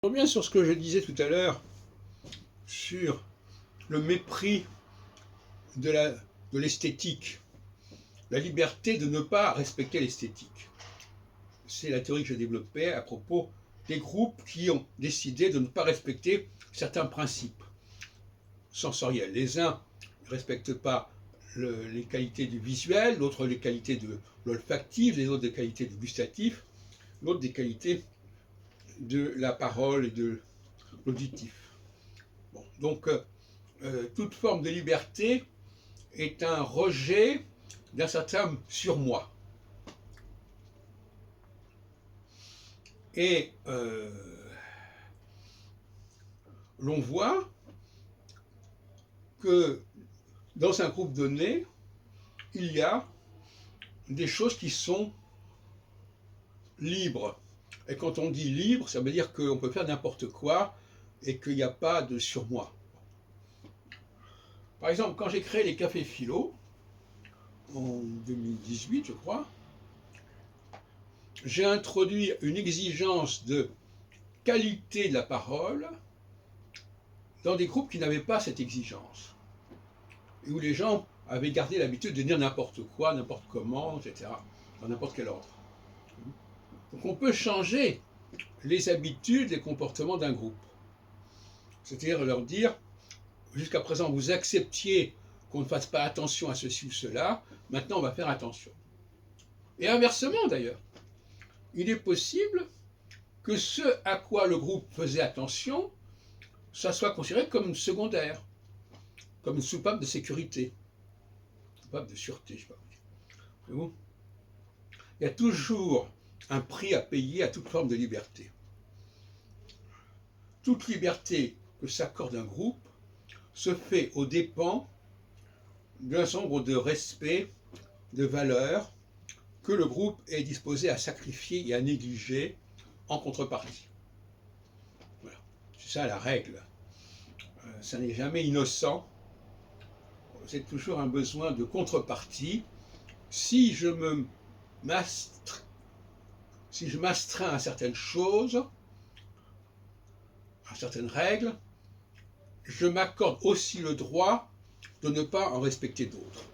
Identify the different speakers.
Speaker 1: Je reviens sur ce que je disais tout à l'heure, sur le mépris de l'esthétique, la liberté de ne pas respecter l'esthétique. C'est la théorie que je développais à propos des groupes qui ont décidé de ne pas respecter certains principes sensoriels. Les uns ne respectent pas les qualités du visuel, l'autre les qualités de l'olfactif, les autres des qualités du gustatif, l'autre des qualités de la parole et de l'auditif. Bon, donc, toute forme de liberté est un rejet d'un certain surmoi. Et l'on voit que dans un groupe donné, il y a des choses qui sont libres. Et quand on dit libre, ça veut dire qu'on peut faire n'importe quoi et qu'il n'y a pas de surmoi. Par exemple, quand j'ai créé les cafés philo, en 2018, je crois, j'ai introduit une exigence de qualité de la parole dans des groupes qui n'avaient pas cette exigence, et où les gens avaient gardé l'habitude de dire n'importe quoi, n'importe comment, etc., dans n'importe quel ordre. Donc on peut changer les habitudes, les comportements d'un groupe. C'est-à-dire leur dire, jusqu'à présent vous acceptiez qu'on ne fasse pas attention à ceci ou cela, maintenant on va faire attention. Et inversement d'ailleurs, il est possible que ce à quoi le groupe faisait attention, ça soit considéré comme secondaire, comme une soupape de sécurité, une soupape de sûreté, je sais pas. Il y a toujours un prix à payer à toute forme de liberté. Toute liberté que s'accorde un groupe se fait aux dépens d'un certain nombre de respect, de valeurs que le groupe est disposé à sacrifier et à négliger en contrepartie. Voilà. C'est ça la règle. Ça n'est jamais innocent. C'est toujours un besoin de contrepartie. Si je m'astreins à certaines choses, à certaines règles, je m'accorde aussi le droit de ne pas en respecter d'autres.